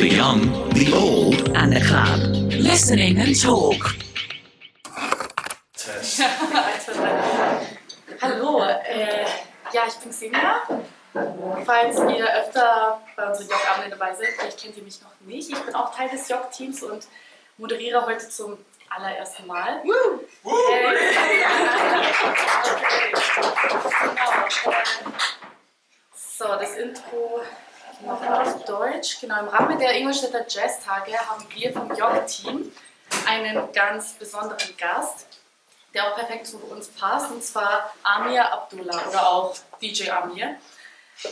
the young, the old, and the club. Listening and talk. Hallo, ja, ich bin Ksenia. Falls ihr öfter bei unserem YOC-Abend dabei seid, vielleicht kennt ihr mich noch nicht. Ich bin auch Teil des YOC-Teams und moderiere heute zum allerersten Mal. So, das Intro noch auf Deutsch. Genau, im Rahmen der Ingolstädter Jazztage haben wir vom YOC-Team einen ganz besonderen Gast, der auch perfekt zu uns passt, und zwar Amir Abdullah oder auch DJ Amir.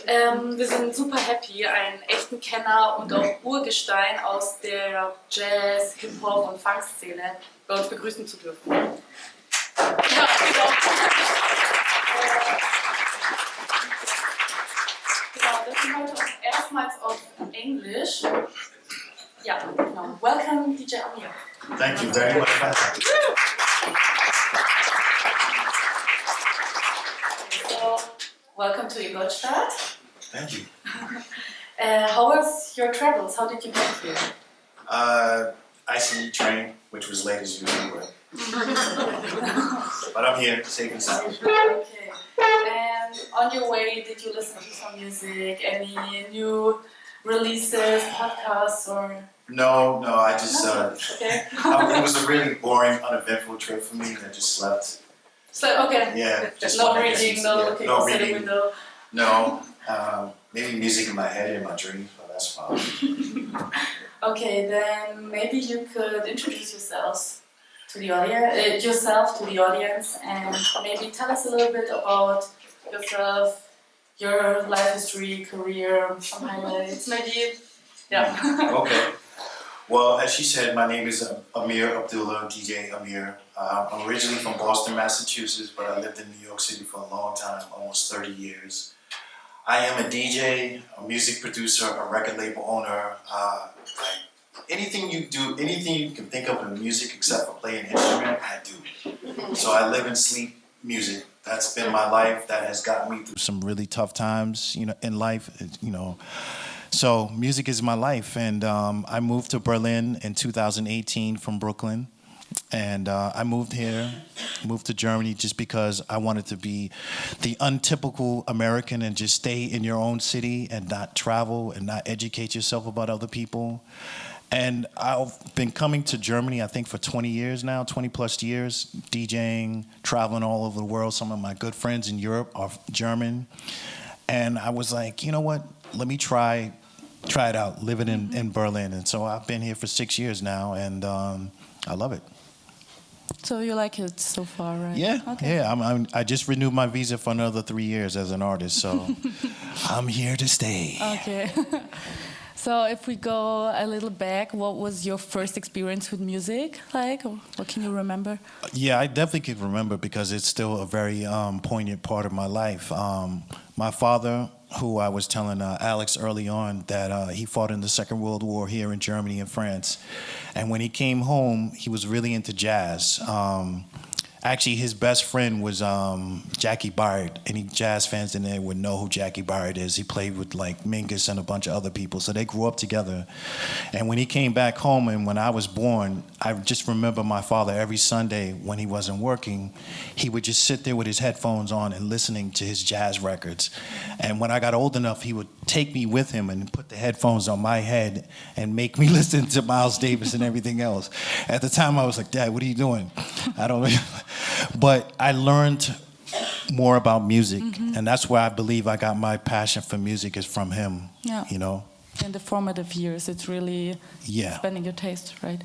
Wir sind super happy, einen echten Kenner und auch Urgestein aus der Jazz-, Hip-Hop- und Funk-Szene bei uns begrüßen zu dürfen. Ja, genau. Genau, das sind heute erstmals auf Englisch. Ja, genau. Welcome, DJ Amir. Thank you very much. Welcome to Ingolstadt. Thank you. How was your travels? How did you get here? ICE train, which was late as usual, but I'm here, safe and sound. Okay. And on your way, did you listen to some music? Any new releases, podcasts, or? No, I just, okay. it was a really boring, uneventful trip for me, and I just slept. So, okay. Yeah. Just no reading, no looking outside the window. No. Maybe music in my head, in my dreams, but that's fine. Okay, then maybe you could introduce yourself to the audience, and maybe tell us a little bit about yourself, your life history, career, some highlights, maybe. Yeah. Okay. Well, as she said, my name is Amir Abdullah, DJ Amir. I'm originally from Boston, Massachusetts, but I lived in New York City for a long time, almost 30 years. I am a DJ, a music producer, a record label owner. Anything you do, anything you can think of in music except for playing an instrument, I do. So I live and sleep music. That's been my life. That has gotten me through some really tough times, in life, So music is my life, and I moved to Berlin in 2018 from Brooklyn, and I moved to Germany just because I wanted to be the untypical American and just stay in your own city and not travel and not educate yourself about other people. And I've been coming to Germany, I think, for 20 years now, 20 plus years, DJing, traveling all over the world. Some of my good friends in Europe are German. And I was like, you know what, let me try it out, living in Berlin. And so I've been here for 6 years now, and I love it. So you like it so far, right? Yeah, okay. Yeah. I just renewed my visa for another 3 years as an artist, so I'm here to stay. Okay. So if we go a little back, what was your first experience with music like? What can you remember? Yeah, I definitely can remember because it's still a very poignant part of my life. My father, who I was telling Alex early on that he fought in the Second World War here in Germany and France. And when he came home, he was really into jazz. Actually, his best friend was Jackie Byard. Any jazz fans in there would know who Jackie Byard is. He played with like Mingus and a bunch of other people, so they grew up together. And when he came back home and when I was born, I just remember my father every Sunday when he wasn't working, he would just sit there with his headphones on and listening to his jazz records. And when I got old enough, he would take me with him and put the headphones on my head and make me listen to Miles Davis and everything else. At the time, I was like, Dad, what are you doing? I don't know. But I learned more about music, and that's where I believe I got my passion for music is from him, In the formative years, it's really expanding your taste, right?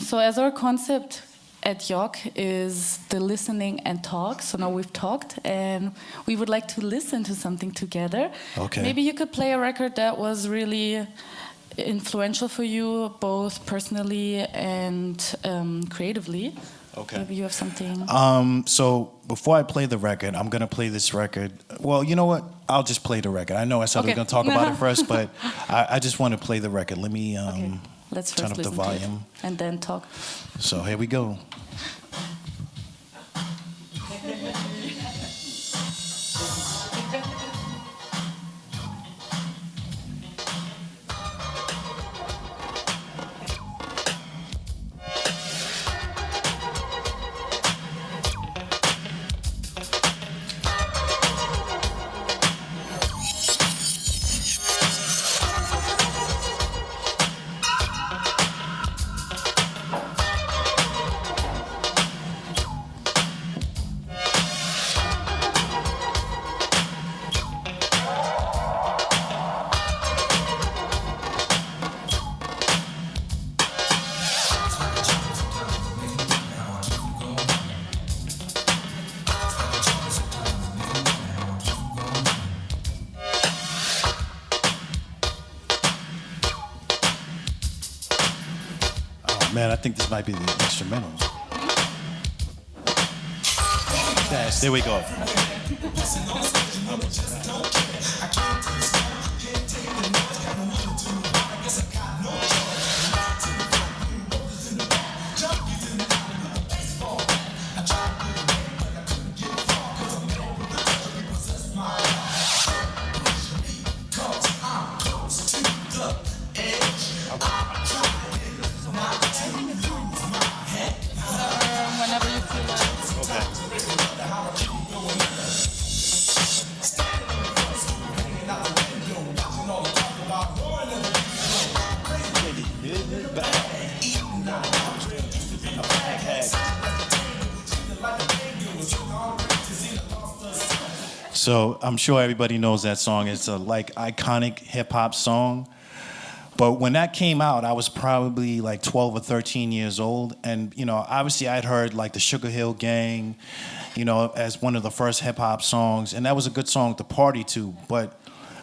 So as our concept at YOC is the listening and talk, so now we've talked, and we would like to listen to something together. Okay. Maybe you could play a record that was really influential for you, both personally and creatively. Okay. Maybe you have something. So before I play the record, I'm gonna play this record. Well, you know what? I'll just play the record. I know I said we were gonna talk about it first, but I just want to play the record. Let me Let's turn first up the listen to it volume and then talk. So here we go. Man, I think this might be the instrumental. Yes, there we go. Whenever you feel like. Okay. So I'm sure everybody knows that song. It's a like iconic hip hop song. But when that came out, I was probably like 12 or 13 years old. And, you know, obviously I'd heard like the Sugar Hill Gang, you know, as one of the first hip hop songs. And that was a good song to party to. But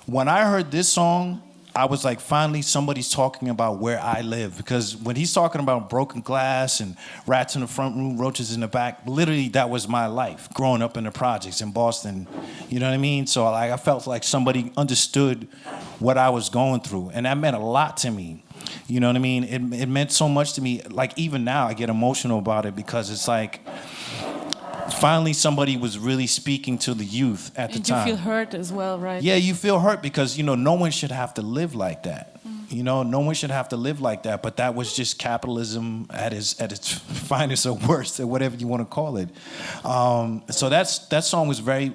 when I heard this song, I was like, finally somebody's talking about where I live. Because when he's talking about broken glass and rats in the front room, roaches in the back, literally that was my life growing up in the projects in Boston. You know what I mean? So like, I felt like somebody understood what I was going through. And that meant a lot to me. You know what I mean? It meant so much to me. Like even now I get emotional about it because it's like, finally somebody was really speaking to the youth at the time. And you feel hurt as well, right? Yeah, you feel hurt because, you know, no one should have to live like that. You know, no one should have to live like that. But that was just capitalism at its finest or worst, or whatever you want to call it. So that song was very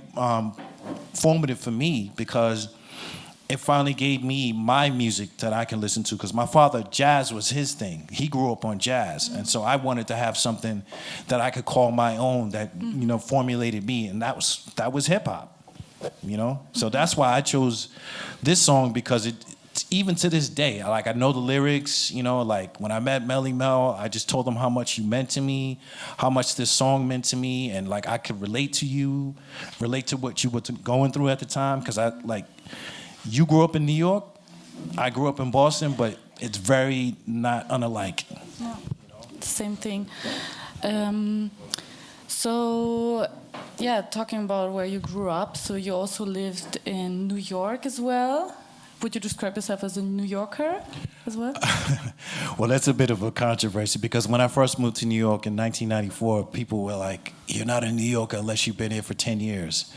formative for me because it finally gave me my music that I can listen to. Because my father, jazz was his thing. He grew up on jazz. And so I wanted to have something that I could call my own that, you know, formulated me. And that was hip hop, you know? So that's why I chose this song because even to this day, I know the lyrics, you know, like when I met Melly Mel, I just told him how much you meant to me, how much this song meant to me. And like, I could relate to you, relate to what you were going through at the time. Because you grew up in New York, I grew up in Boston, but it's very not unalike. Yeah, same thing. So, yeah, talking about where you grew up, so you also lived in New York as well. Would you describe yourself as a New Yorker as well? Well, that's a bit of a controversy because when I first moved to New York in 1994, people were like, you're not a New Yorker unless you've been here for 10 years,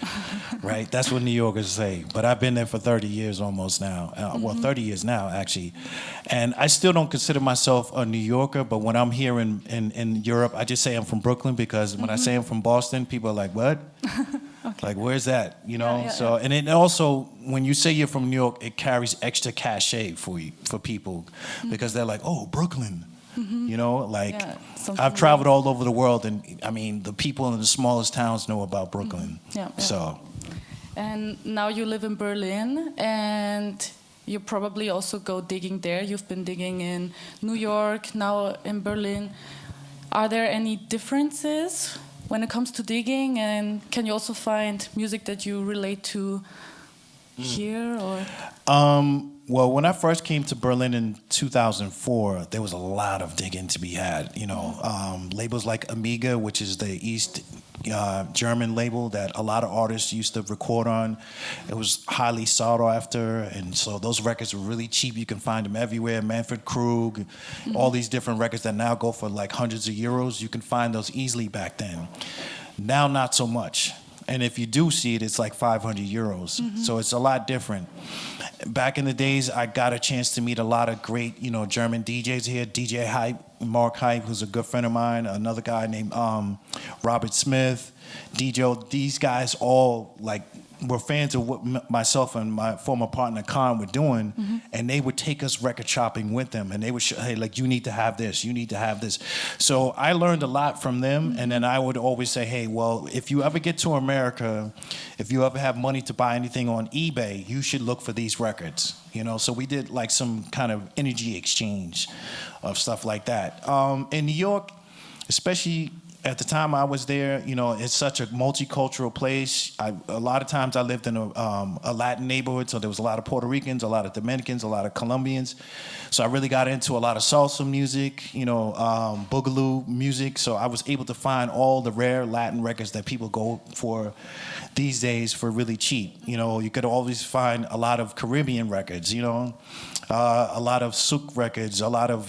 right? That's what New Yorkers say. But I've been there for 30 years almost now. Well, 30 years now, actually. And I still don't consider myself a New Yorker, but when I'm here in Europe, I just say I'm from Brooklyn because when I say I'm from Boston, people are like, what? Okay. Like, where's that? You know? Yeah. And it also, when you say you're from New York, it carries extra cachet for people because they're like, oh, Brooklyn. You know, like I've traveled all over the world, and I mean, the people in the smallest towns know about Brooklyn. Yeah. So. And now you live in Berlin, and you probably also go digging there. You've been digging in New York, now in Berlin. Are there any differences when it comes to digging, and can you also find music that you relate to here, or? Well, when I first came to Berlin in 2004, there was a lot of digging to be had. You know, labels like Amiga, which is the East German label that a lot of artists used to record on. It was highly sought after, and so those records were really cheap. You can find them everywhere. Manfred Krug, all these different records that now go for like hundreds of euros. You can find those easily back then. Now, not so much. And if you do see it, it's like 500 euros. So it's a lot different. Back in the days, I got a chance to meet a lot of great, you know, German DJs here. DJ Hype, Mark Hype, who's a good friend of mine. Another guy named Robert Smith, DJ. These guys all like were fans of what myself and my former partner Khan were doing, and they would take us record shopping with them, and they would hey, like, you need to have this, you need to have this. So I learned a lot from them, and then I would always say, hey, well, if you ever get to America, if you ever have money to buy anything on eBay, you should look for these records. You know, so we did like some kind of energy exchange of stuff like that. In New York, especially at the time I was there, you know, it's such a multicultural place. A lot of times I lived in a Latin neighborhood, so there was a lot of Puerto Ricans, a lot of Dominicans, a lot of Colombians. So I really got into a lot of salsa music, you know, boogaloo music. So I was able to find all the rare Latin records that people go for these days for really cheap. You know, you could always find a lot of Caribbean records, you know, a lot of souk records, a lot of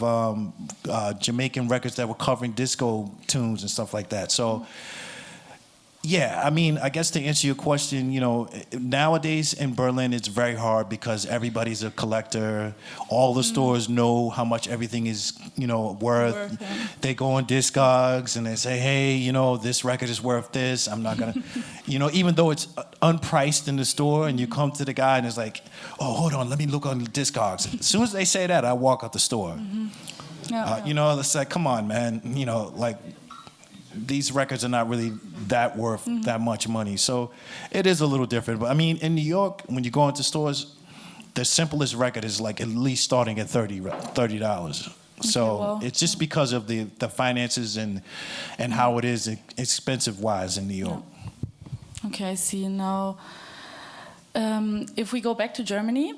Jamaican records that were covering disco tunes and stuff like that. So, yeah, I mean, I guess to answer your question, you know, nowadays in Berlin it's very hard because everybody's a collector. All the stores know how much everything is, you know, worth. Yeah. They go on Discogs and they say, hey, you know, this record is worth this. I'm not gonna, you know, even though it's unpriced in the store, and you come to the guy and it's like, oh, hold on, let me look on the Discogs. As soon as they say that, I walk out the store. Yeah. You know, it's like, come on, man. You know, like, these records are not really that worth that much money. So it is a little different. But I mean, in New York, when you go into stores, the simplest record is like at least starting at $30. So well, it's just because of the finances and how it is expensive wise in New York. Okay, I see. Now, if we go back to Germany,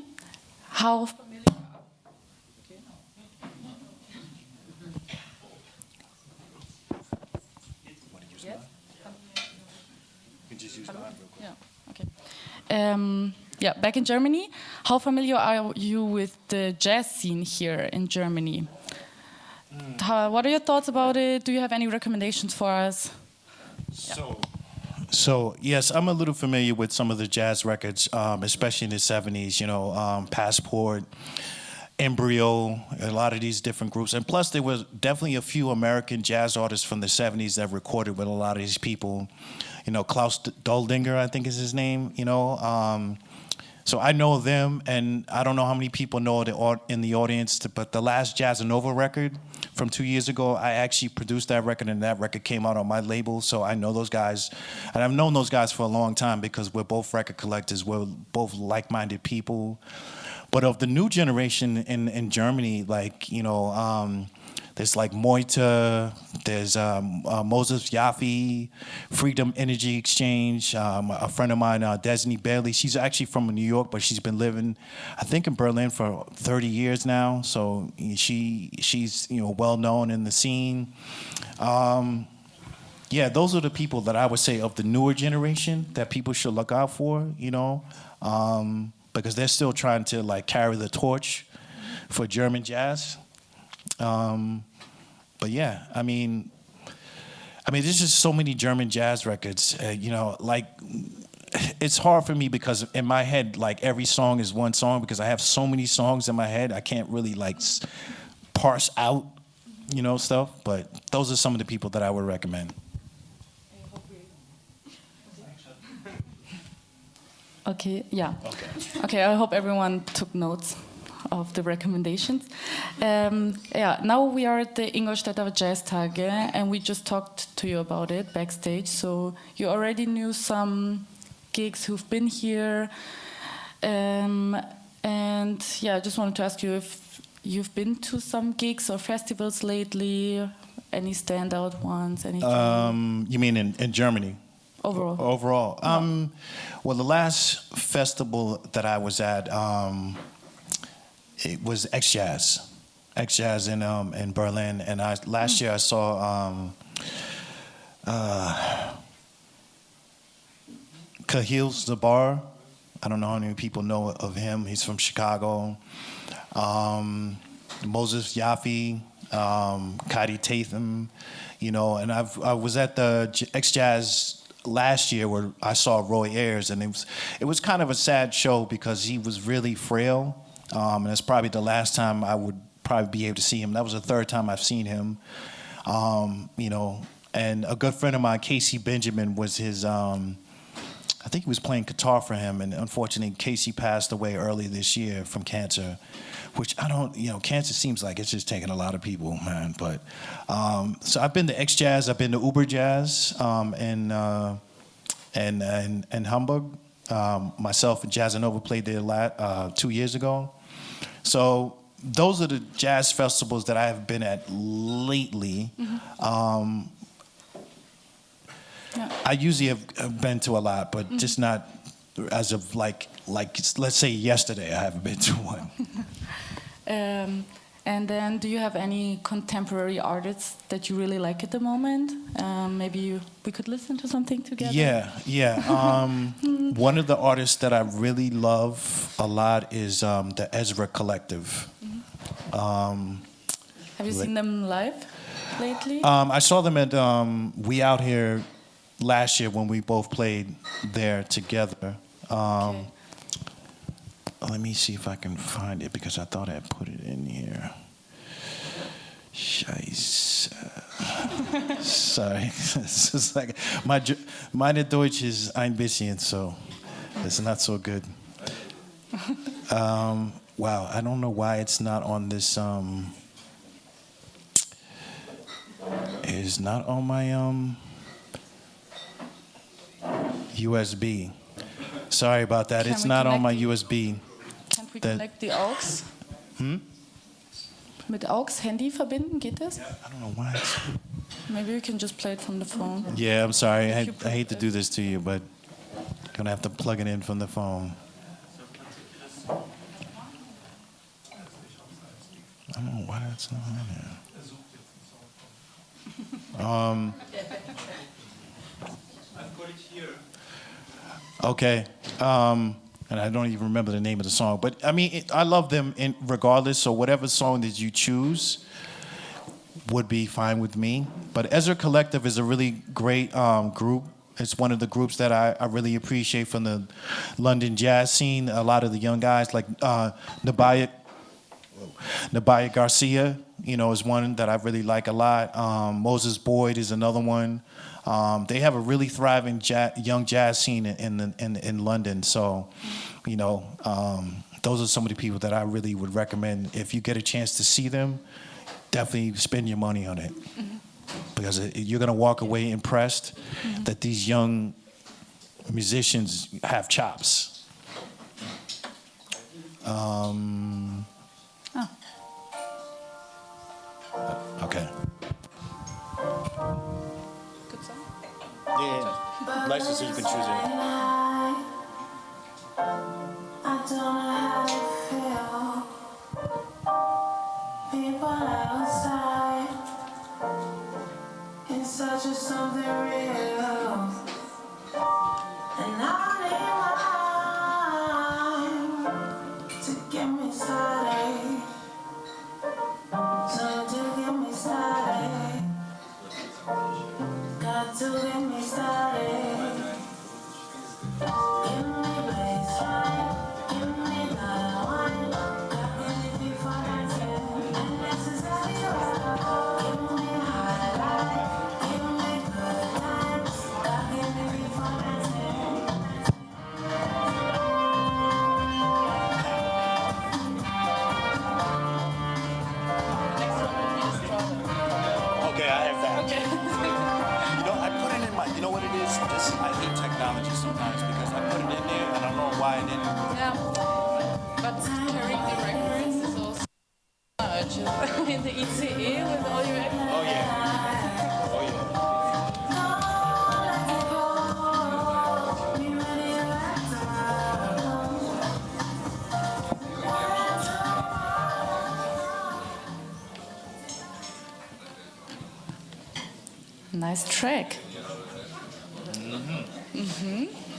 how yeah, back in Germany, how familiar are you with the jazz scene here in Germany? What are your thoughts about it? Do you have any recommendations for us? So yes, I'm a little familiar with some of the jazz records, especially in the 70s, you know, Passport, Embryo, a lot of these different groups. And plus there was definitely a few American jazz artists from the 70s that recorded with a lot of these people. You know, Klaus Doldinger, I think is his name, you know. So I know them, and I don't know how many people know in the audience, but the last Jazz Nova record from 2 years ago, I actually produced that record, and that record came out on my label, so I know those guys. And I've known those guys for a long time because we're both record collectors, we're both like-minded people. But of the new generation in Germany, like, you know, there's like Moita, there's Moses Yaffe, Freedom Energy Exchange, a friend of mine, Desney Bailey. She's actually from New York, but she's been living, I think, in Berlin for 30 years now. So she's, you know, well known in the scene. Yeah, those are the people that I would say of the newer generation that people should look out for, you know, because they're still trying to like carry the torch for German jazz. But yeah, I mean, there's just so many German jazz records, you know, like, it's hard for me because in my head, like, every song is one song because I have so many songs in my head, I can't really, like, parse out, you know, stuff, but those are some of the people that I would recommend. Okay, yeah. Okay, I hope everyone took notes of the recommendations. Yeah, now we are at the Ingolstädter Jazztage, and we just talked to you about it backstage. So you already knew some gigs who've been here, and yeah, I just wanted to ask you if you've been to some gigs or festivals lately. Any standout ones? Anything? You mean in Germany? Overall. Overall. Well, the last festival that I was at, it was X-Jazz in Berlin, and last year I saw Kahil Zabar. I don't know how many people know of him. He's from Chicago. Moses Yaffe, Cody Tatham, you know, and I was at the X-Jazz last year where I saw Roy Ayers, and it was kind of a sad show because he was really frail. And it's probably the last time I would probably be able to see him. That was the third time I've seen him. You know, and a good friend of mine, Casey Benjamin, was his, I think he was playing guitar for him, and unfortunately Casey passed away early this year from cancer, which cancer seems like it's just taking a lot of people, man. But, so I've been to X-Jazz, I've been to Uber Jazz, in Hamburg. Myself and Jazz Nova played there 2 years ago. So those are the jazz festivals that I have been at lately. I usually have been to a lot, but just not as of like let's say yesterday. I haven't been to one. And then, do you have any contemporary artists that you really like at the moment? Maybe we could listen to something together. Yeah. One of the artists that I really love a lot is the Ezra Collective. Have you seen them live lately? I saw them at We Out Here last year when we both played there together. Okay. Let me see if I can find it because I thought I put it in here. Scheiße. Sorry. It's just like meine Deutsch ist ein bisschen, so it's not so good. Wow, I don't know why it's not on this. It's not on my USB. Sorry about that. It's not on my USB. Can't we connect the aux? Mit aux Handy verbinden, geht das? I don't know why. Maybe we can just play it from the phone. Yeah, I'm sorry. I hate to do this to you, but I'm gonna have to plug it in from the phone. I don't know why that's not in there. I've got it here. Okay. And I don't even remember the name of the song, but I mean, I love them regardless. So whatever song that you choose would be fine with me. But Ezra Collective is a really great group. It's one of the groups that I really appreciate from the London jazz scene. A lot of the young guys like Nabaya Garcia, is one that I really like a lot. Moses Boyd is another one. They have a really thriving young jazz scene in London. So, those are some of the people that I really would recommend. If you get a chance to see them, definitely spend your money on it. Mm-hmm. Because you're going to walk away impressed that these young musicians have chops. Okay. Good song. Yeah. License so you can choose it. I don't know how to feel. People outside, it's such a something real, and I need mine to get me started. So to get me started, got to get me started. Give me baseline, give me that wine. Got me before dancing, and this is how you roll. Give me highlight, give me good times. Got me before dancing. Okay, I have that. Okay. I put it in my, you know what it is? I hate technology sometimes because I put it in there and I don't know why I didn't. Yeah. But carrying the records is also much. In the ICE with all your records. Oh, yeah. Oh, yeah. Nice track.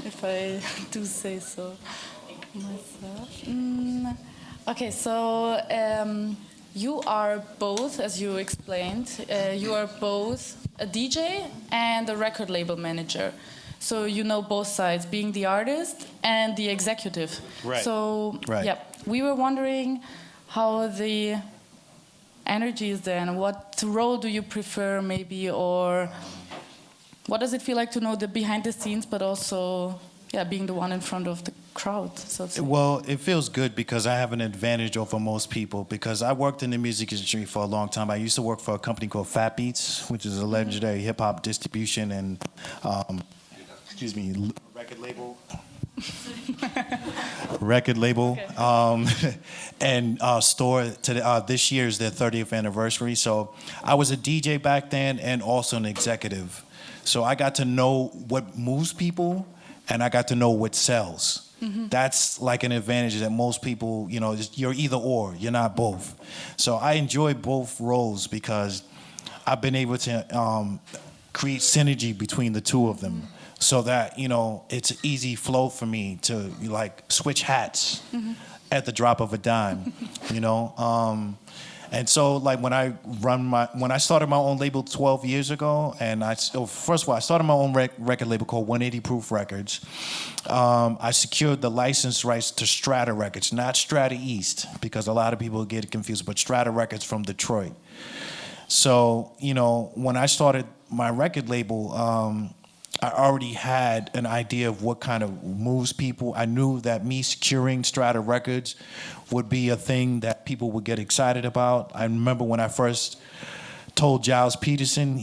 If I do say so myself. Okay, so you are both, as you explained, you are both a DJ and a record label manager. So you know both sides, being the artist and the executive. Right. So Right. yeah, we were wondering how the energy is there and what role do you prefer maybe, or what does it feel like to know the behind the scenes but also being the one in front of the crowd, so to say? Well, it feels good because I have an advantage over most people because I worked in the music industry for a long time. I used to work for a company called Fat Beats, which is a legendary hip-hop distribution and record label Okay. and store. This year is their 30th anniversary. So I was a DJ back then and also an executive. So I got to know what moves people, and I got to know what sells. That's like an advantage that most people, you know, you're either or, you're not both. So I enjoy both roles because I've been able to create synergy between the two of them, so that, you know, it's an easy flow for me to like switch hats at the drop of a dime, you know. And so, like, when I started my own label 12 years ago, and first of all, I started my own record label called 180 Proof Records. I secured the license rights to Strata Records, not Strata East, because a lot of people get confused, but Strata Records from Detroit. So, you know, when I started my record label, I already had an idea of what kind of moves people. I knew that me securing Strata Records would be a thing that people would get excited about. I remember when I first told Giles Peterson,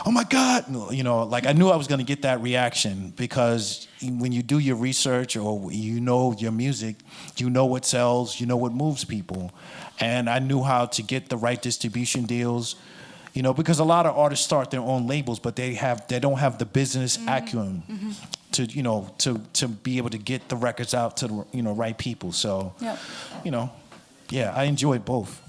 oh my God, you know, like I knew I was going to get that reaction, because when you do your research or you know your music, you know what sells, you know what moves people. And I knew how to get the right distribution deals. You know, because a lot of artists start their own labels, but they don't have the business acumen to, you know, to be able to get the records out to the, you know, right people. So, you know, yeah, I enjoyed both.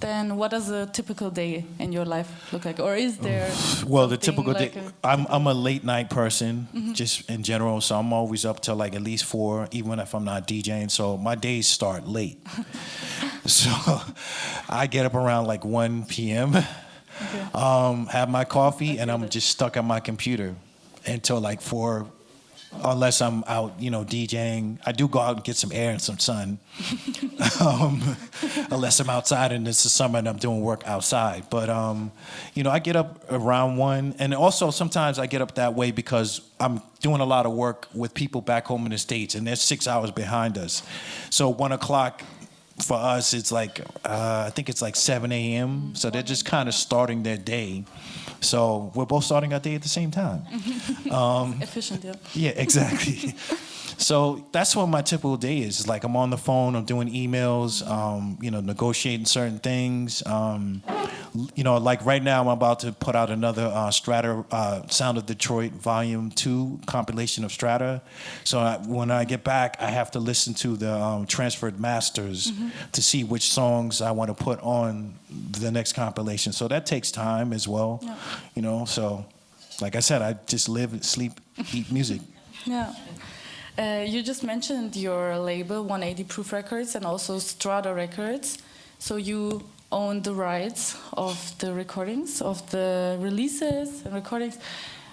Then what does a typical day in your life look like? Or is there well, the typical like day, I'm a late night person, just in general, so I'm always up till like at least 4, even if I'm not DJing, so my days start late. So I get up around like 1 p.m., have my coffee, and I'm just stuck at my computer until like 4, unless I'm out, you know, DJing. I do go out and get some air and some sun, unless I'm outside and it's the summer and I'm doing work outside. But, you know, I get up around 1, and also sometimes I get up that way because I'm doing a lot of work with people back home in the States, and they're 6 hours behind us. So 1 o'clock for us, it's like, I think it's like 7 a.m. So they're just kind of starting their day. So we're both starting our day at the same time. efficient? Yeah. Yeah, exactly. So that's what my typical day is. Like I'm on the phone, I'm doing emails, you know, negotiating certain things. You know, like right now I'm about to put out another Strata, Sound of Detroit Volume 2 compilation of Strata. So when I get back, I have to listen to the transferred masters to see which songs I want to put on the next compilation. So that takes time as well, you know. So like I said, I just live, sleep, eat music. Yeah. You just mentioned your label, 180 Proof Records, and also Strata Records. So you own the rights of the recordings, of the releases and recordings.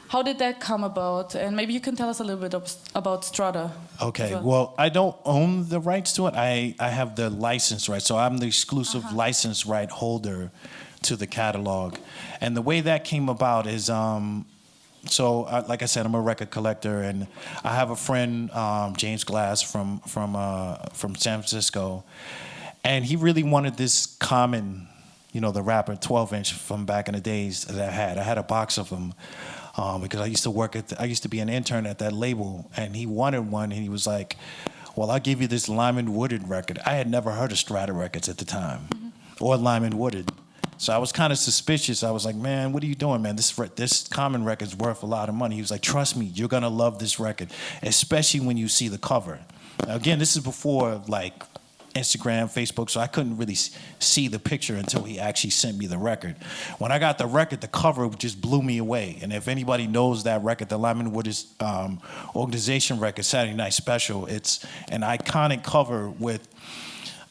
How did that come about? And maybe you can tell us a little bit about Strata. Okay, well, I don't own the rights to it. I have the license rights. So I'm the exclusive license right holder to the catalog. And the way that came about is, like I said, I'm a record collector, and I have a friend, James Glass from San Francisco, and he really wanted this Common, you know, the rapper, 12-inch from back in the days that I had. I had a box of them because I used to be an intern at that label, and he wanted one, and he was like, "Well, I'll give you this Lyman Woodard record." I had never heard of Strata Records at the time, or Lyman Woodard. So I was kind of suspicious. I was like, "Man, what are you doing, man? This Common record's worth a lot of money." He was like, "Trust me, you're gonna love this record, especially when you see the cover." Now, again, this is before like Instagram, Facebook, so I couldn't really see the picture until he actually sent me the record. When I got the record, the cover just blew me away. And if anybody knows that record, the Lyman Woodard organization record, Saturday Night Special, it's an iconic cover with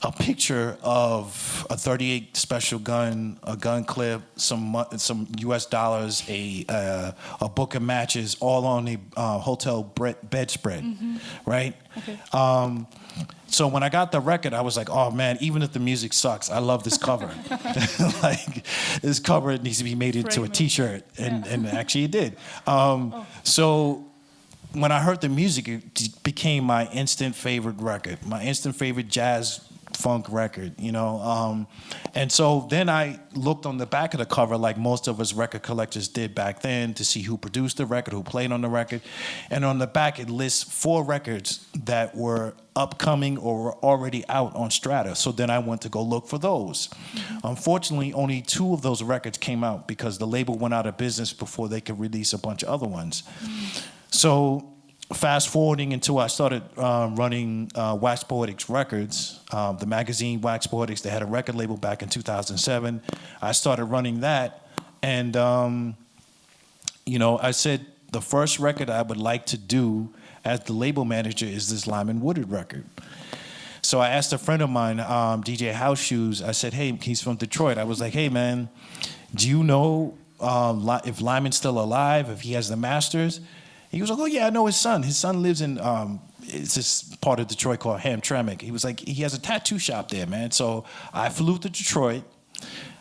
a picture of a .38 special gun, a gun clip, some U.S. dollars, a book of matches, all on a hotel bedspread, right? Okay. So when I got the record, I was like, "Oh man, even if the music sucks, I love this cover. Like this cover needs to be made into a T-shirt," and actually it did. So when I heard the music, it became my instant favorite record, my instant favorite jazz funk record, you know. And so then I looked on the back of the cover, like most of us record collectors did back then, to see who produced the record, who played on the record. And on the back, it lists 4 records that were upcoming or were already out on Strata. So then I went to go look for those. Unfortunately, only 2 of those records came out because the label went out of business before they could release a bunch of other ones. So fast forwarding until I started running Wax Poetics Records, the magazine Wax Poetics, they had a record label back in 2007. I started running that, and you know, I said the first record I would like to do as the label manager is this Lyman Woodard record. So I asked a friend of mine, DJ House Shoes, I said, hey, he's from Detroit. I was like, hey man, do you know if Lyman's still alive, if he has the masters? He was like, oh yeah, I know his son. His son lives in, it's this part of Detroit called Hamtramck. He was like, he has a tattoo shop there, man. So I flew to Detroit.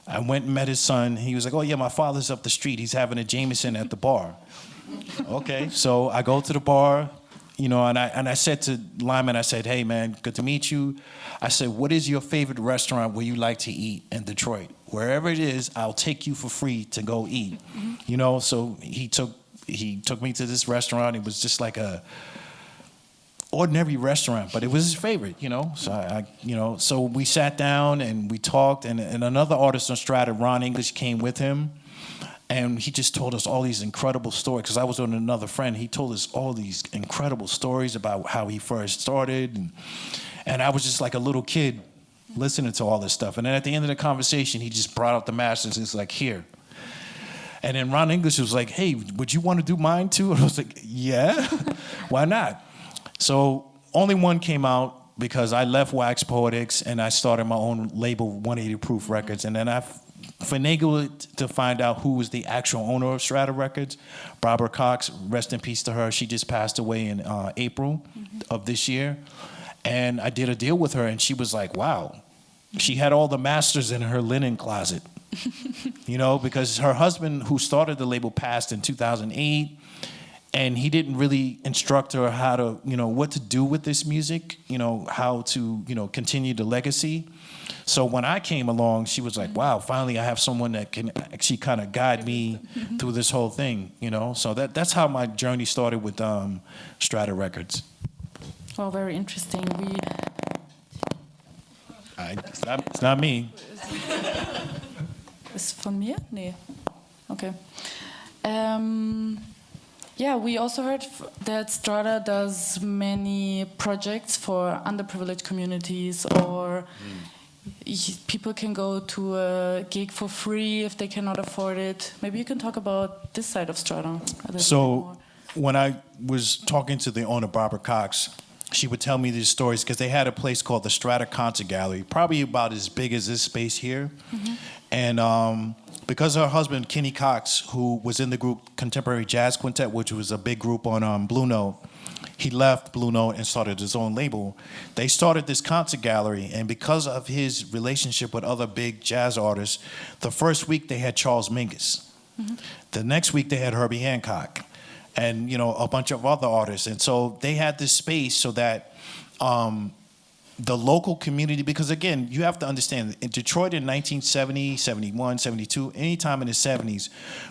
I went and met his son. He was like, oh yeah, my father's up the street. He's having a Jameson at the bar. Okay, so I go to the bar, you know, and I said to Lyman, I said, hey man, good to meet you. I said, what is your favorite restaurant where you like to eat in Detroit? Wherever it is, I'll take you for free to go eat. You know, so he took me to this restaurant. It was just like a ordinary restaurant, but it was his favorite, you know. So so we sat down and we talked, and another artist on Strata, Ron English, came with him, and he just told us all these incredible stories. Because I was with another friend, he told us all these incredible stories about how he first started, and I was just like a little kid listening to all this stuff. And then at the end of the conversation, he just brought out the masters. He's like, here. And then Ron English was like, hey, would you want to do mine too? And I was like, yeah, why not? So only one came out because I left Wax Poetics and I started my own label, 180 Proof Records. And then I finagled it to find out who was the actual owner of Strata Records. Barbara Cox, rest in peace to her. She just passed away in April of this year. And I did a deal with her and she was like, wow. She had all the masters in her linen closet. You know, because her husband, who started the label, passed in 2008, and he didn't really instruct her how to, you know, what to do with this music, you know, how to, you know, continue the legacy. So when I came along, she was like, wow, finally I have someone that can actually kind of guide me through this whole thing, you know. So that's how my journey started with Strata Records. Well, very interesting. It's not me. Ist von mir? Nee. Okay. Yeah, we also heard that Strata does many projects for underprivileged communities, or people can go to a gig for free if they cannot afford it. Maybe you can talk about this side of Strata a little bit more. When I was talking to the owner, Barbara Cox, she would tell me these stories because they had a place called the Strata Concert Gallery, probably about as big as this space here. And because her husband, Kenny Cox, who was in the group Contemporary Jazz Quintet, which was a big group on Blue Note, he left Blue Note and started his own label. They started this concert gallery, and because of his relationship with other big jazz artists, the first week they had Charles Mingus. The next week they had Herbie Hancock, and you know, a bunch of other artists. And so they had this space so that the local community, because again, you have to understand, in Detroit in 1970, 71, 72, anytime in the 70s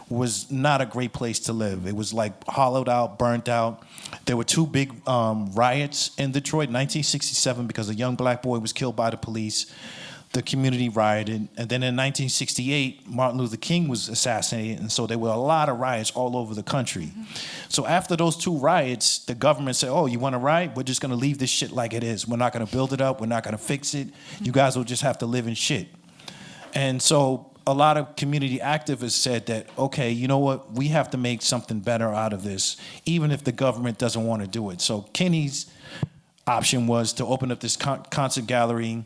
was not a great place to live. It was like hollowed out, burnt out. There were 2 big riots in Detroit, 1967, because a young black boy was killed by the police. The community rioted. And then in 1968, Martin Luther King was assassinated, and so there were a lot of riots all over the country. So after those 2 riots, the government said, oh, you want to riot? We're just going to leave this shit like it is. We're not going to build it up. We're not going to fix it. You guys will just have to live in shit. And so a lot of community activists said that, okay, you know what? We have to make something better out of this, even if the government doesn't want to do it. So Kenny's option was to open up this concert gallery.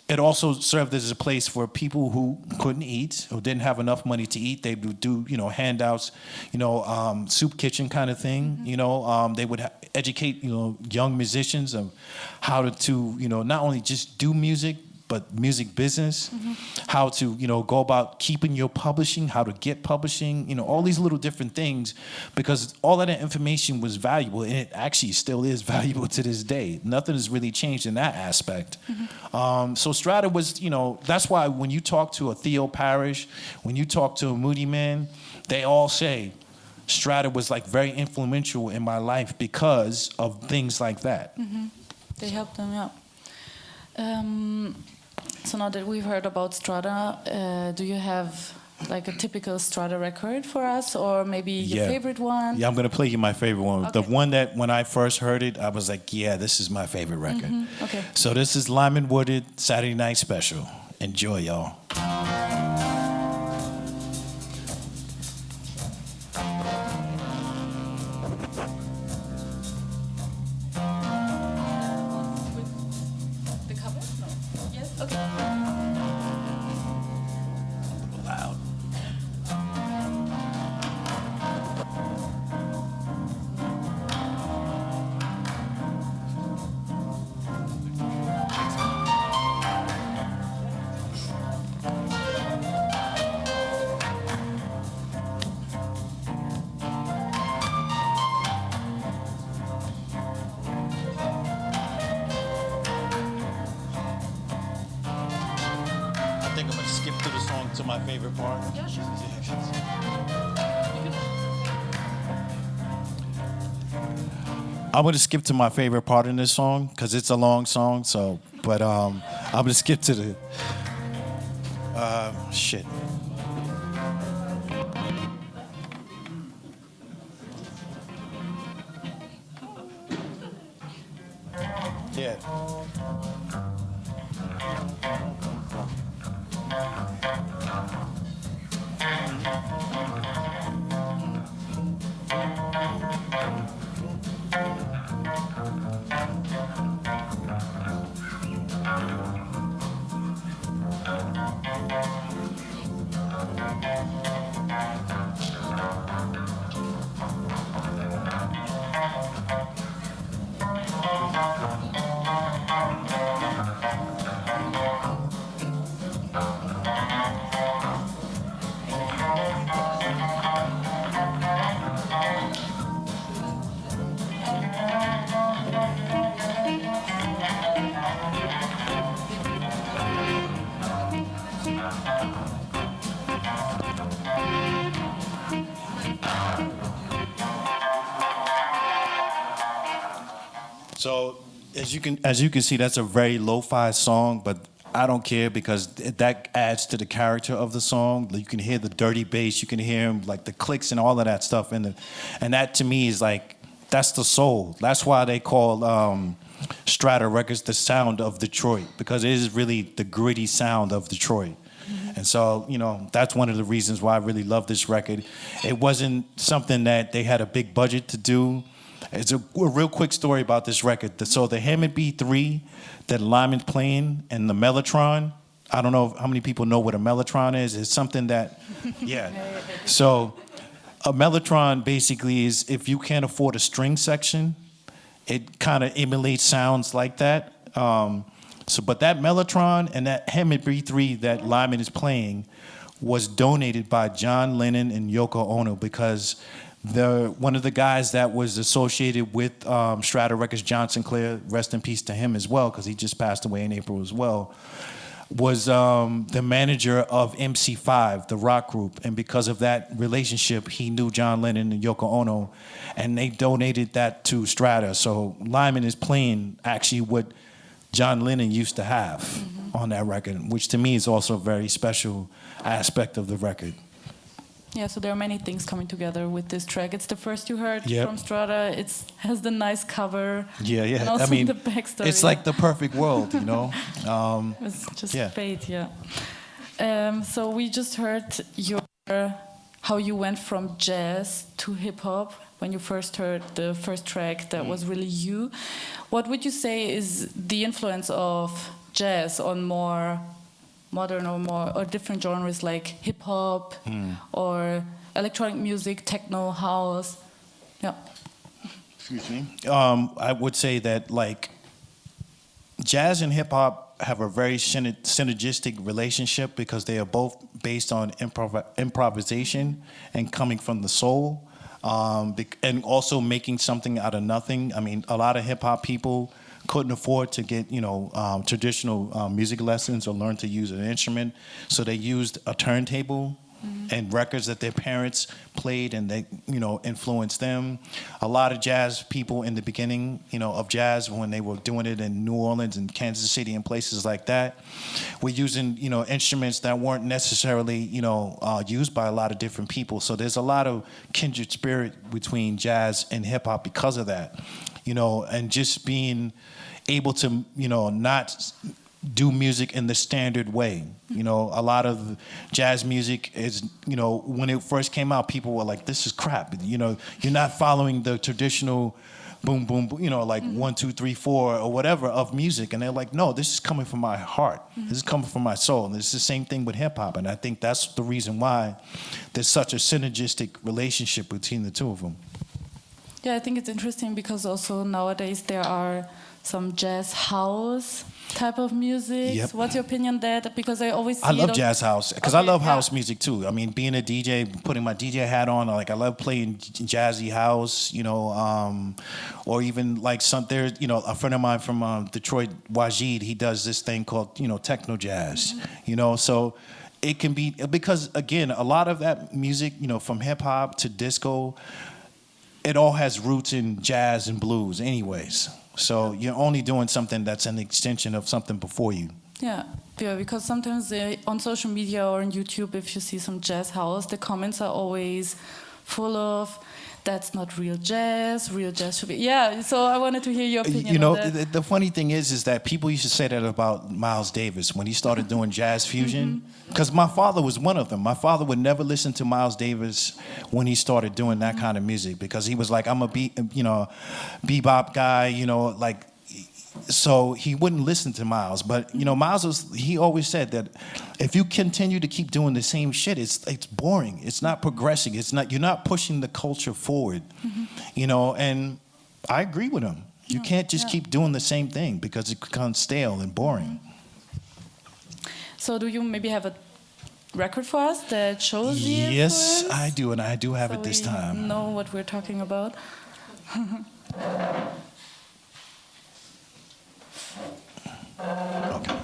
It also served as a place for people who couldn't eat, who didn't have enough money to eat. They would do, you know, handouts, you know, soup kitchen kind of thing. You know, they would educate, you know, young musicians of how to, you know, not only just do music, but music business, how to, go about keeping your publishing, how to get publishing, all these little different things, because all of that information was valuable, and it actually still is valuable to this day. Nothing has really changed in that aspect. So Strata was, that's why when you talk to a Theo Parrish, when you talk to a Moody Man, they all say, Strata was like very influential in my life because of things like that. They helped them, yeah. So now that we've heard about Strata, do you have like a typical Strata record for us, or maybe your favorite one? Yeah, I'm gonna play you my favorite one. Okay. The one that when I first heard it, I was like, yeah, this is my favorite record. Okay. So this is Lyman Wooded Saturday Night Special. Enjoy, y'all. The cover? No. Yes? Okay. Loud. I think I'm gonna skip through the song to my favorite part. Yeah, sure. I'm gonna skip to my favorite part in this song because it's a long song. So, but I'm gonna skip to the shit. Yeah. So as you can see, that's a very lo-fi song, but I don't care because that adds to the character of the song. You can hear the dirty bass, you can hear like the clicks and all of that stuff, and that to me is like that's the soul. That's why they call Strata Records the sound of Detroit, because it is really the gritty sound of Detroit. And so, that's one of the reasons why I really love this record. It wasn't something that they had a big budget to do. It's a real quick story about this record. So the Hammond B3 that Lyman's playing and the Mellotron, I don't know how many people know what a Mellotron is. It's something that, yeah. So a Mellotron basically is if you can't afford a string section, it kind of emulates sounds like that. But that Mellotron and that Hammond B3 that Lyman is playing was donated by John Lennon and Yoko Ono because one of the guys that was associated with Strata Records, John Sinclair, rest in peace to him as well, because he just passed away in April as well, was the manager of MC5, the rock group. And because of that relationship, he knew John Lennon and Yoko Ono, and they donated that to Strata. So Lyman is playing actually what John Lennon used to have on that record, which to me is also a very special aspect of the record. Yeah, so there are many things coming together with this track. It's the first you heard Yep. from Strata. It has the nice cover. Yeah. And also the backstory. It's like the perfect world, It's just yeah. fate, yeah. So we just heard how you went from jazz to hip hop when you first heard the first track that was really you. What would you say is the influence of jazz on more modern or different genres like hip hop or electronic music, techno, house? Yeah. Excuse me. I would say that like jazz and hip hop have a very synergistic relationship because they are both based on improvisation and coming from the soul, and also making something out of nothing. I mean, a lot of hip hop people couldn't afford to get, traditional music lessons or learn to use an instrument, so they used a turntable and records that their parents played, and they, influenced them. A lot of jazz people in the beginning, of jazz, when they were doing it in New Orleans and Kansas City and places like that, were using, instruments that weren't necessarily, used by a lot of different people. So there's a lot of kindred spirit between jazz and hip hop because of that, and just being able to, not do music in the standard way. A lot of jazz music is, when it first came out, people were like, this is crap. You're not following the traditional boom, boom, boom, like 1, 2, 3, 4 or whatever of music. And they're like, no, this is coming from my heart. This is coming from my soul. And it's the same thing with hip hop. And I think that's the reason why there's such a synergistic relationship between the two of them. Yeah, I think it's interesting because also nowadays there are some jazz house type of music. Yep. What's your opinion on that? Because I always see I love jazz house because I love house music too. I mean, being a DJ, putting my DJ hat on, like I love playing jazzy house, or even like a friend of mine from Detroit, Wajid, he does this thing called, techno jazz, so it can be, because again, a lot of that music, from hip hop to disco, it all has roots in jazz and blues anyways. So you're only doing something that's an extension of something before you. Yeah, because sometimes on social media or on YouTube, if you see some jazz house, the comments are always full of, that's not real jazz should be... Yeah, so I wanted to hear your opinion on that. The funny thing is that people used to say that about Miles Davis when he started doing jazz fusion, because my father was one of them. My father would never listen to Miles Davis when he started doing that kind of music, because he was like, I'm a bebop guy, so he wouldn't listen to Miles. But Miles he always said that if you continue to keep doing the same shit, it's boring. It's not progressing. You're not pushing the culture forward. And I agree with him. You can't just keep doing the same thing because it becomes stale and boring. So do you maybe have a record for us that shows the Yes, influence? I do, and I do have it this We time. know what we're talking about. Okay.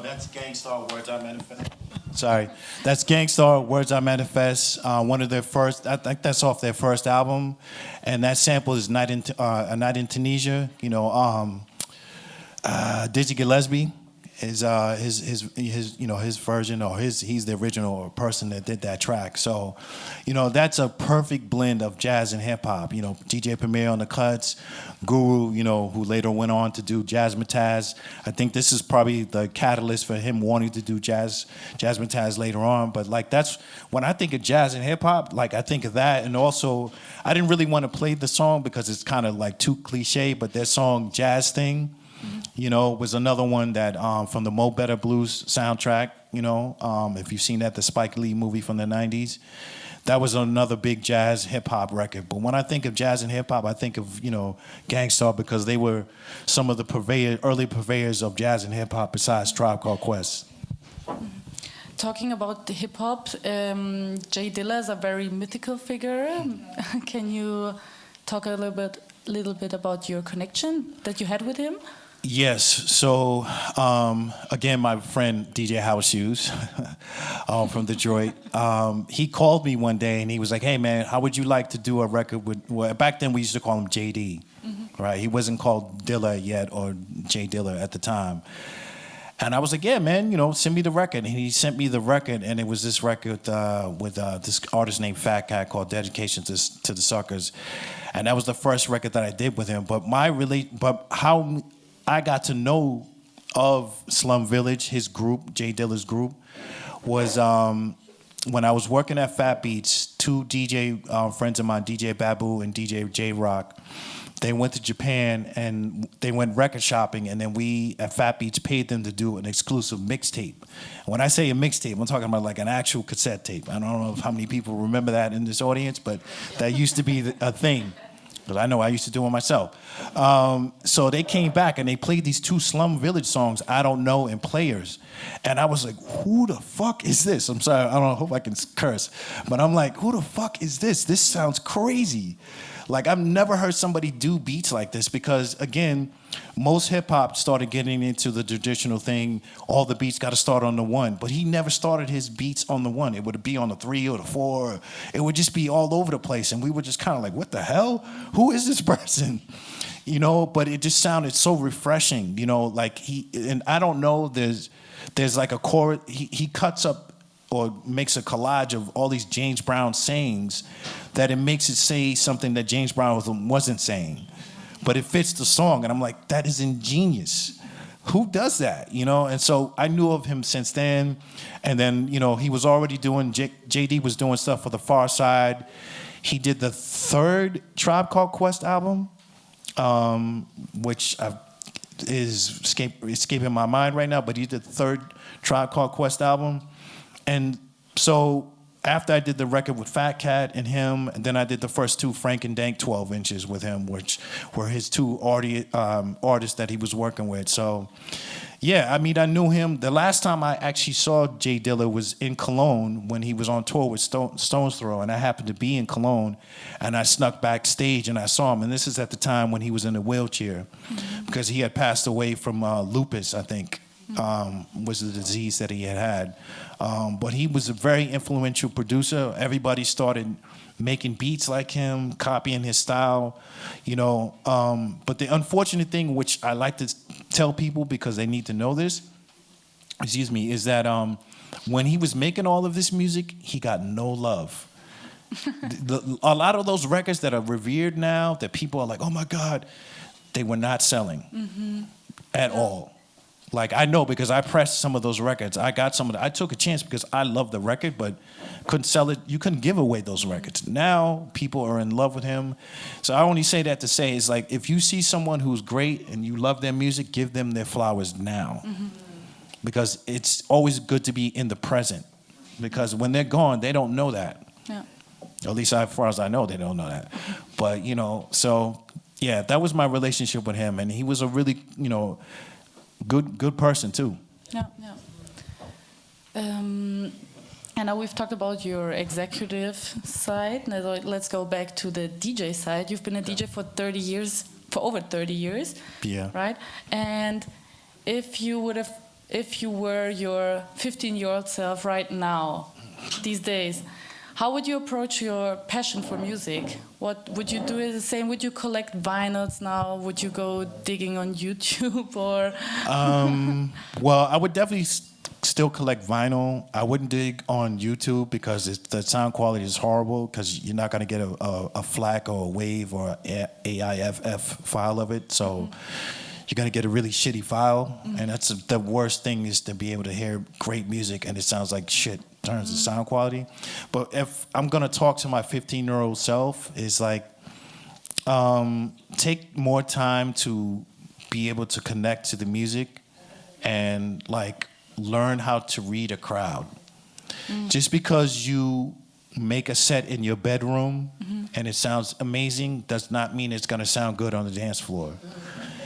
That's Gangstar Words I Manifest. Sorry, that's Gangstar Words I Manifest. One of their first, I think that's off their first album, and that sample is A Night in Tunisia. Dizzy Gillespie is his version, or he's the original person that did that track. So, that's a perfect blend of jazz and hip hop. DJ Premier on the cuts, Guru, who later went on to do Jazzmatazz. I think this is probably the catalyst for him wanting to do Jazzmatazz later on. But that's when I think of jazz and hip hop, I think of that. And also, I didn't really want to play the song because it's kind of too cliche. But their song Jazz Thing. you know, was another one that from the Mo Better Blues soundtrack, you know, if you've seen that, the Spike Lee movie from the 90s. That was another big jazz hip hop record. But when I think of jazz and hip hop, I think of, you know, Gang Starr, because they were some of the early purveyors of jazz and hip hop besides Tribe Called Quest. Talking about the hip hop, J Dilla is a very mythical figure. Can you talk a little bit about your connection that you had with him? Yes. So again, my friend DJ Howard Hughes from Detroit, he called me one day and he was like, "Hey man, how would you like to do a record with?" Well, back then we used to call him JD, right? He wasn't called Dilla yet or J Dilla at the time. And I was like, "Yeah, man, you know, send me the record." And he sent me the record, and it was this record with this artist named Fat Cat called "Dedication to the Suckers," and that was the first record that I did with him. But how I got to know of Slum Village, his group, J Dilla's group, was when I was working at Fat Beats. Two DJ friends of mine, DJ Babu and DJ J Rock, they went to Japan and they went record shopping, and then we at Fat Beats paid them to do an exclusive mixtape. When I say a mixtape, I'm talking about like an actual cassette tape. I don't know how many people remember that in this audience, but that used to be a thing. Because I know I used to do it myself. So they came back and they played these two Slum Village songs, I Don't Know, and Players. And I was like, who the fuck is this? I'm sorry, I don't know, I hope I can curse. But I'm like, who the fuck is this? This sounds crazy. Like, I've never heard somebody do beats like this because, again, most hip-hop started getting into the traditional thing. All the beats got to start on the one. But he never started his beats on the one. It would be on the 3 or the 4. It would just be all over the place. And we were just kind of like, what the hell? Who is this person? You know, but it just sounded so refreshing. You know, like and I don't know, there's like a chord. He cuts up or makes a collage of all these James Brown sayings that it makes it say something that James Brown wasn't saying. But it fits the song, and I'm like, that is ingenious. Who does that, you know? And so I knew of him since then, and then, you know, he was already doing, JD was doing stuff for the Far Side. He did the 3rd Tribe Called Quest album, which is escaping my mind right now, but he did the 3rd Tribe Called Quest album. And so after I did the record with Fat Cat and him, and then I did the first 2 Frank and Dank 12 inches with him, which were his 2 artists that he was working with. So, yeah, I mean, I knew him. The last time I actually saw J Dilla was in Cologne when he was on tour with Stone's Throw, and I happened to be in Cologne, and I snuck backstage and I saw him. And this is at the time when he was in a wheelchair, because he had passed away from lupus, I think. Was the disease that he had. But he was a very influential producer. Everybody started making beats like him, copying his style, you know. But the unfortunate thing, which I like to tell people because they need to know this, is that when he was making all of this music, he got no love. A lot of those records that are revered now, that people are like, oh my God, they were not selling at all. Like, I know because I pressed some of those records. I got some of I took a chance because I loved the record, but couldn't sell it. You couldn't give away those records. Now, people are in love with him. So I only say that to say, is like, if you see someone who's great and you love their music, give them their flowers now. Because it's always good to be in the present. Because when they're gone, they don't know that. Yeah. At least as far as I know, they don't know that. But, you know, so, yeah, that was my relationship with him. And he was a really, you know, good person too. Yeah. And now we've talked about your executive side. Now let's go back to the DJ side. You've been a DJ for over 30 years. Yeah. Right? And if you were your 15-year-old self right now, these days, how would you approach your passion for music? What would you do? The same? Would you collect vinyls now? Would you go digging on YouTube or? Well, I would definitely still collect vinyl. I wouldn't dig on YouTube because the sound quality is horrible. Because you're not going to get a FLAC or a WAVE or an AIFF file of it. So. You're going to get a really shitty file, and that's the worst thing, is to be able to hear great music and it sounds like shit in terms of sound quality. But if I'm going to talk to my 15-year-old self, is like, take more time to be able to connect to the music and like learn how to read a crowd. Just because you make a set in your bedroom and it sounds amazing does not mean it's going to sound good on the dance floor.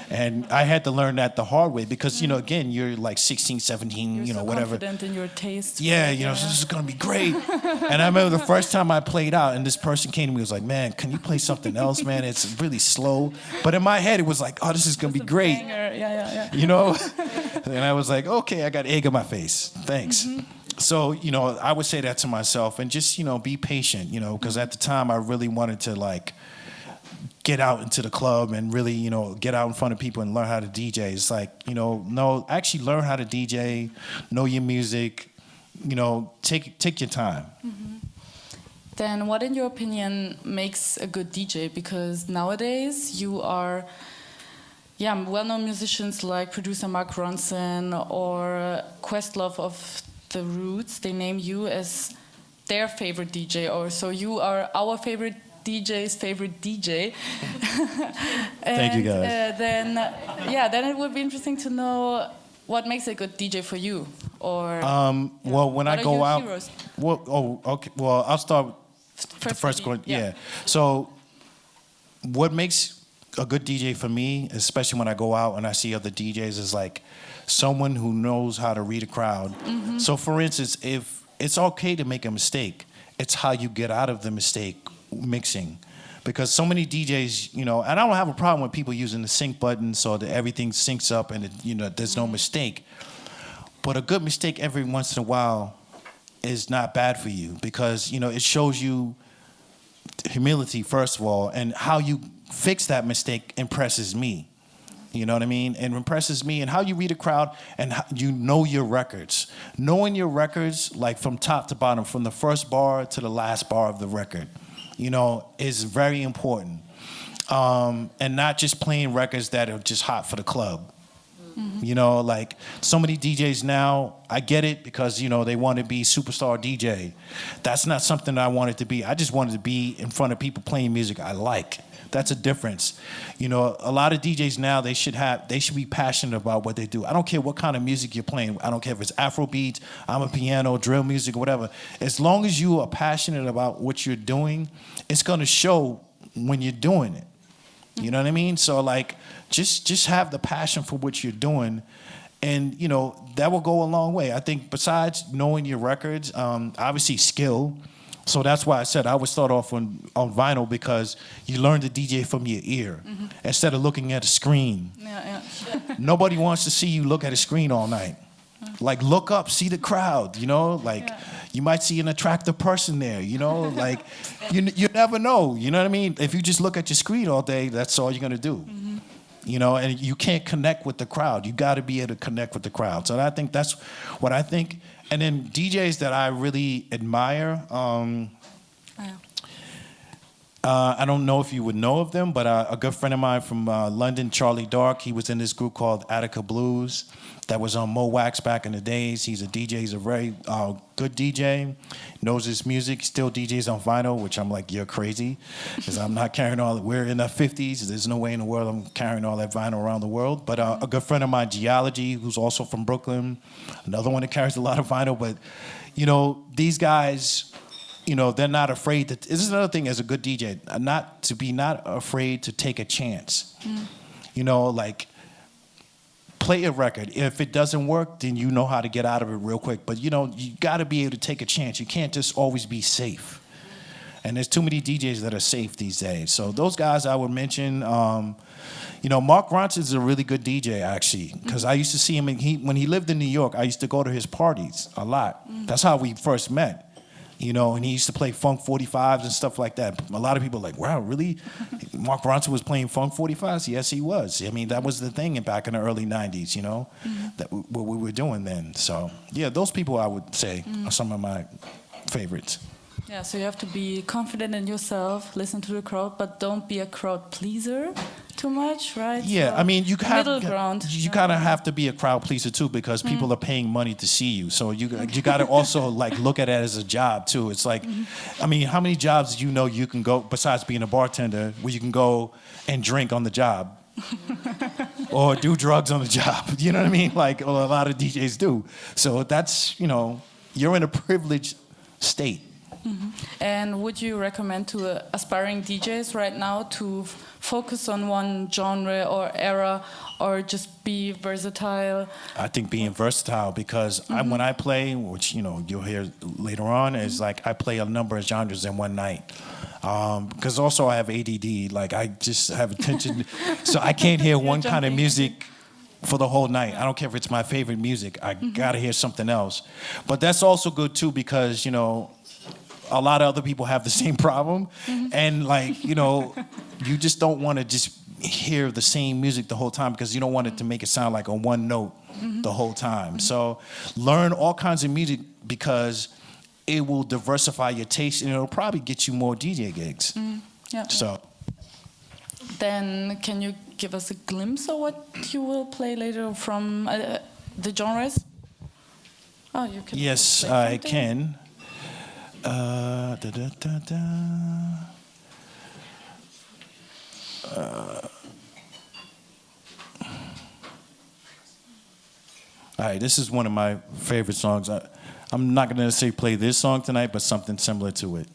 And I had to learn that the hard way because, you know, again, you're like 16, 17, You're you know, so whatever. confident in your taste. Yeah, you know, so this is going to be great. And I remember the first time I played out and this person came to me and was like, man, can you play something else, man? It's really slow. But in my head, it was like, oh, this is going to be great. Yeah. You know? And I was like, okay, I got egg on my face. Thanks. So, you know, I would say that to myself and just, you know, be patient, you know, because at the time I really wanted to like get out into the club and really, you know, get out in front of people and learn how to DJ. It's like, you know, no, actually learn how to DJ, know your music, you know, take your time. Then what, in your opinion, makes a good DJ? Because nowadays you are, well-known musicians like producer Mark Ronson or Questlove of The Roots, they name you as their favorite DJ, or so you are our favorite DJ's favorite DJ. Thank you, guys. Then it would be interesting to know what makes a good DJ for you, or well, when I what are go your out, heroes? okay. Well, I'll start the first one. Yeah. So, what makes a good DJ for me, especially when I go out and I see other DJs, is like someone who knows how to read a crowd. So, for instance, if it's okay to make a mistake, it's how you get out of the mistake mixing. Because so many DJs, you know, and I don't have a problem with people using the sync button so that everything syncs up and, you know, there's no mistake. But a good mistake every once in a while is not bad for you because, you know, it shows you humility, first of all, and how you fix that mistake impresses me. You know what I mean? It impresses me, and how you read a crowd and how you know your records. Knowing your records, like from top to bottom, from the first bar to the last bar of the record, you know, is very important. And not just playing records that are just hot for the club. You know, like so many DJs now, I get it because, you know, they want to be superstar DJ. That's not something I wanted to be. I just wanted to be in front of people playing music I like. That's a difference. You know, a lot of DJs now, they should be passionate about what they do. I don't care what kind of music you're playing. I don't care if it's Afrobeat, I'm a piano, drill music, whatever. As long as you are passionate about what you're doing, it's going to show when you're doing it. You know what I mean? So like, just have the passion for what you're doing, and you know that will go a long way. I think besides knowing your records, obviously skill. So that's why I said I would start off on vinyl because you learn to DJ from your ear instead of looking at a screen. Nobody wants to see you look at a screen all night. Like look up, see the crowd. You know, like. You might see an attractive person there, you know, like you never know, you know what I mean? If you just look at your screen all day, that's all you're gonna do. You know, and you can't connect with the crowd. You gotta be able to connect with the crowd. So I think that's what I think. And then DJs that I really admire, I don't know if you would know of them, but a good friend of mine from London, Charlie Dark, he was in this group called Attica Blues that was on Mo Wax back in the days. He's a DJ. He's a very good DJ, knows his music, still DJs on vinyl, which I'm like, you're crazy, because I'm not carrying all, we're in the 50s. There's no way in the world I'm carrying all that vinyl around the world. But a good friend of mine, Geology, who's also from Brooklyn, another one that carries a lot of vinyl. But, you know, these guys, you know, they're not afraid to, this is another thing as a good DJ, not afraid to take a chance. You know, like, play a record. If it doesn't work, then you know how to get out of it real quick. But, you know, you got to be able to take a chance. You can't just always be safe. And there's too many DJs that are safe these days. So those guys I would mention. You know, Mark Ronson's a really good DJ, actually, because I used to see him, when he lived in New York, I used to go to his parties a lot. That's how we first met. You know, and he used to play funk 45s and stuff like that. A lot of people are like, wow, really? Mark Ronson was playing funk 45s? Yes, he was. I mean, that was the thing back in the early 90s, you know, that what we were doing then. So, yeah, those people I would say are some of my favorites. Yeah, so you have to be confident in yourself, listen to the crowd, but don't be a crowd pleaser too much, right? Yeah, so I mean, you kind of have to be a crowd pleaser too, because people are paying money to see you. So you got to also like look at it as a job too. It's like, I mean, how many jobs do you know you can go besides being a bartender where you can go and drink on the job? or do drugs on the job. You know what I mean? Like a lot of DJs do. So that's, you know, you're in a privileged state. And would you recommend to aspiring DJs right now to focus on one genre or era, or just be versatile? I think being versatile, because when I play, which you know you'll hear later on, is like I play a number of genres in one night. Because also I have ADD, like I just have attention, so I can't hear one kind of music for the whole night. I don't care if it's my favorite music. I gotta hear something else. But that's also good too, because you know, a lot of other people have the same problem, and like you know, you just don't want to just hear the same music the whole time, because you don't want it to make it sound like a one note the whole time. So learn all kinds of music, because it will diversify your taste, and it'll probably get you more DJ gigs. Yeah. So Then can you give us a glimpse of what you will play later from the genres? Oh, you can. yes, play I something? can. Da, da, da, da. All right, this is one of my favorite songs. I'm not going to necessarily play this song tonight, but something similar to it.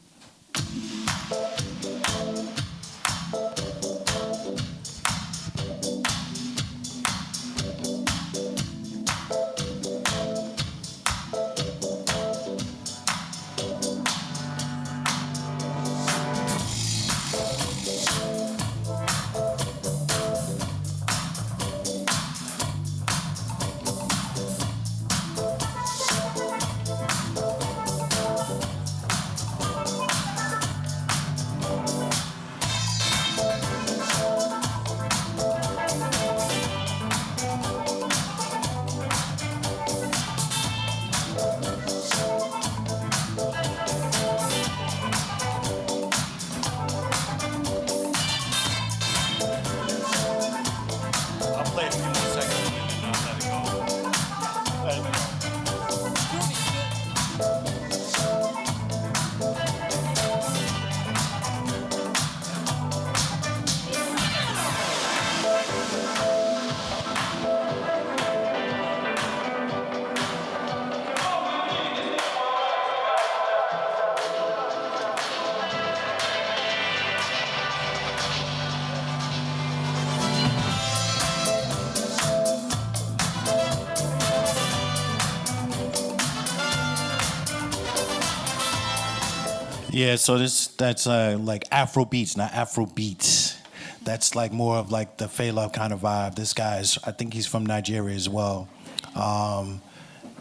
Yeah, so that's like Afro beats, not Afro beats. That's like more of like the Fela kind of vibe. This guy's, I think he's from Nigeria as well.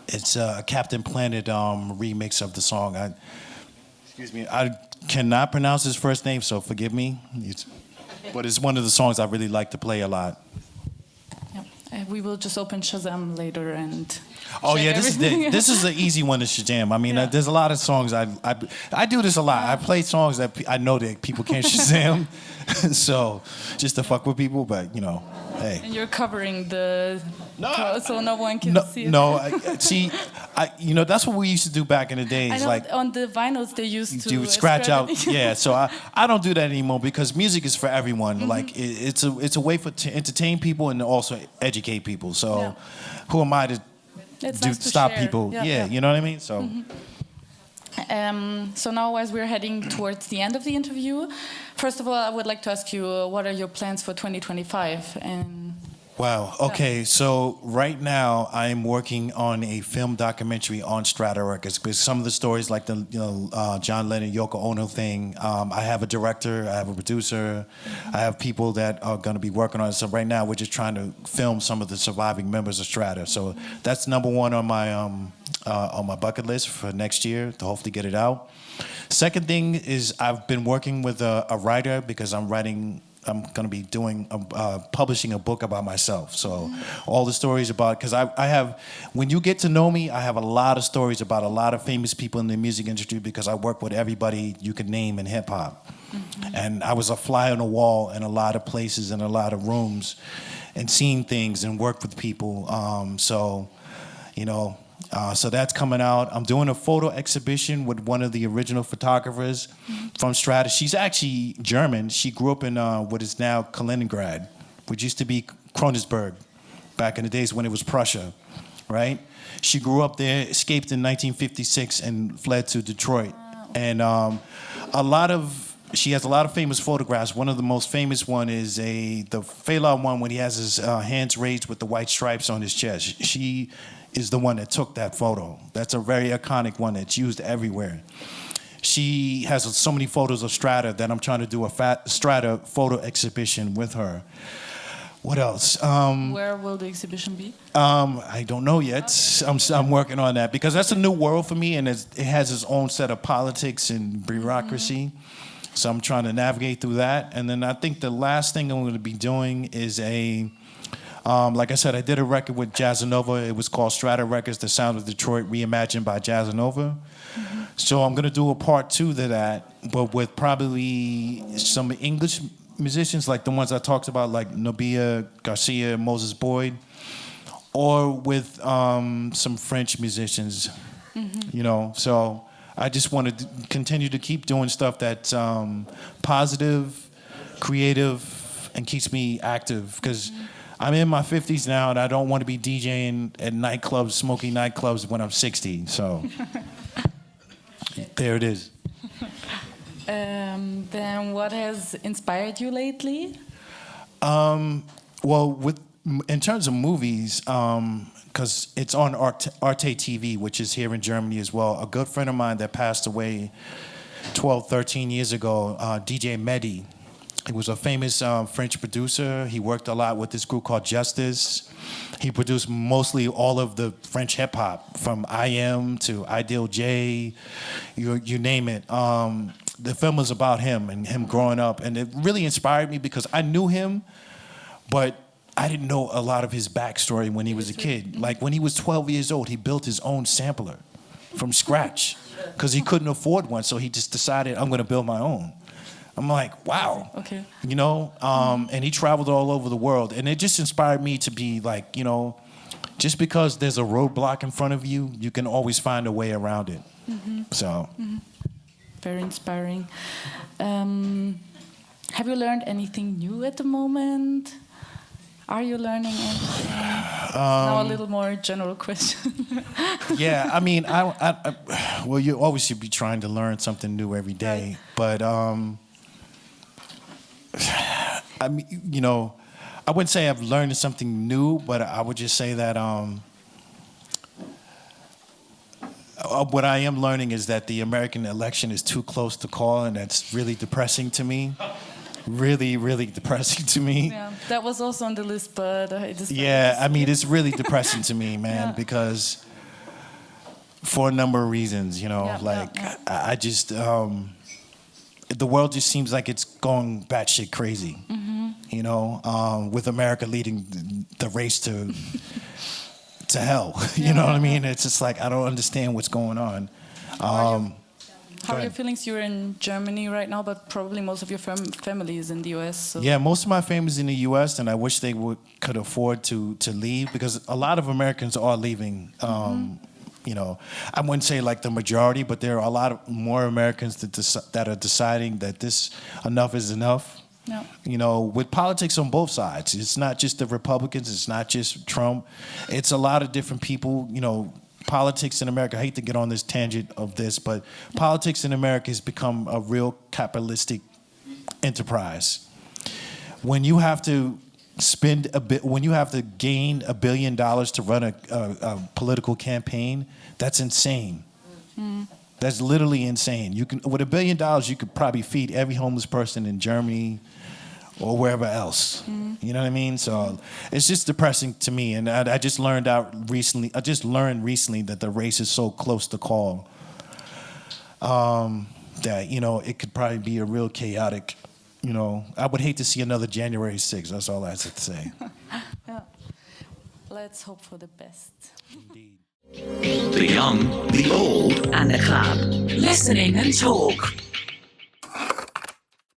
It's a Captain Planet remix of the song. Excuse me, I cannot pronounce his first name, so forgive me. But it's one of the songs I really like to play a lot. Yeah. We will just open Shazam later and. Oh check yeah, everything. this is an easy one to Shazam. I mean, Yeah. there's a lot of songs I do this a lot. I play songs that I know that people can't Shazam, so just to fuck with people. But you know, hey. And you're covering the. No, so no one can No, see it. no. You know, that's what we used to do back in the days. I know Like on the vinyls they used to you would scratch out. it. Yeah, so I don't do that anymore, because music is for everyone. Like it's a way to entertain people and also educate people. So Yeah. who am I to It's nice to stop share. people? Yeah, you know what I mean. So. So now, as we're heading towards the end of the interview, first of all, I would like to ask you, what are your plans for 2025? And Wow. Okay. So right now I'm working on a film documentary on Strata Records, because some of the stories, like the John Lennon Yoko Ono thing, I have a director, I have a producer, I have people that are going to be working on it. So right now we're just trying to film some of the surviving members of Strata. So that's number one on my bucket list for next year, to hopefully get it out. Second thing is I've been working with a writer, because I'm going to be doing publishing a book about myself. So all the stories about, because I have, when you get to know me, I have a lot of stories about a lot of famous people in the music industry, because I work with everybody you could name in hip hop. And I was a fly on the wall in a lot of places, in a lot of rooms, and seeing things and worked with people. So that's coming out. I'm doing a photo exhibition with one of the original photographers from Strata. She's actually German. She grew up in what is now Kaliningrad, which used to be Königsberg, back in the days when it was Prussia, right? She grew up there, escaped in 1956, and fled to Detroit. And she has a lot of famous photographs. One of the most famous one is the Fela one when he has his hands raised with the white stripes on his chest. She is the one that took that photo. That's a very iconic one that's used everywhere. She has so many photos of Strata that I'm trying to do a Strata photo exhibition with her. What else? Where will the exhibition be? I don't know yet. I'm working on that because that's a new world for me, and it has its own set of politics and bureaucracy. So I'm trying to navigate through that. And then I think the last thing I'm going to be doing is like I said, I did a record with Jazzanova. It was called Strata Records, The Sound of Detroit, reimagined by Jazzanova. So I'm going to do a part 2 to that, but with probably some English musicians, like the ones I talked about, like Nobia Garcia, Moses Boyd, or with some French musicians, you know. So I just want to continue to keep doing stuff that's positive, creative, and keeps me active, because I'm in my 50s now, and I don't want to be DJing at nightclubs, smoking nightclubs when I'm 60. So there it is. Then what has inspired you lately? Well, in terms of movies, because it's on Arte TV, which is here in Germany as well. A good friend of mine that passed away 12, 13 years ago, DJ Mehdi. He was a famous French producer. He worked a lot with this group called Justice. He produced mostly all of the French hip hop, from I.M. to Ideal J, you name it. The film was about him and him growing up, and it really inspired me because I knew him, but I didn't know a lot of his backstory when he was a kid. Like when he was 12 years old, he built his own sampler from scratch because he couldn't afford one, so he just decided, I'm going to build my own. I'm like, wow. Okay. You know, and he traveled all over the world, and it just inspired me to be like, you know, just because there's a roadblock in front of you, you can always find a way around it. So. Very inspiring. Have you learned anything new at the moment? Are you learning anything? Now a little more general question. Yeah, I mean, well, you always should be trying to learn something new every day. But, I mean, you know, I wouldn't say I've learned something new, but I would just say that what I am learning is that the American election is too close to call, and that's really depressing to me. Really, really depressing to me. Yeah, that was also on the list, but yeah, I mean, it's really depressing to me, man, because for a number of reasons, you know, I just, the world just seems like it's going batshit crazy, you know, with America leading the race to hell, you know what I mean? It's just like, I don't understand what's going on. How are your feelings? You're in Germany right now, but probably most of your family is in the US. So. Yeah, most of my family's in the US, and I wish they could afford to leave, because a lot of Americans are leaving. You know, I wouldn't say like the majority, but there are a lot of more Americans that are deciding that enough is enough. Yeah. You know, with politics on both sides. It's not just the Republicans, it's not just Trump. It's a lot of different people, you know. Politics in America, I hate to get on this tangent of this, but politics in America has become a real capitalistic enterprise. When you have to when you have to gain $1 billion to run a political campaign, that's insane. That's literally insane. With $1 billion, you could probably feed every homeless person in Germany or wherever else. You know what I mean? So it's just depressing to me. And I just learned recently that the race is so close to call that, you know, it could probably be a real chaotic, you know, I would hate to see another January 6th. That's all I have to say. Yeah. Let's hope for the best. Indeed. The young, the old, And the club. Listening and talk.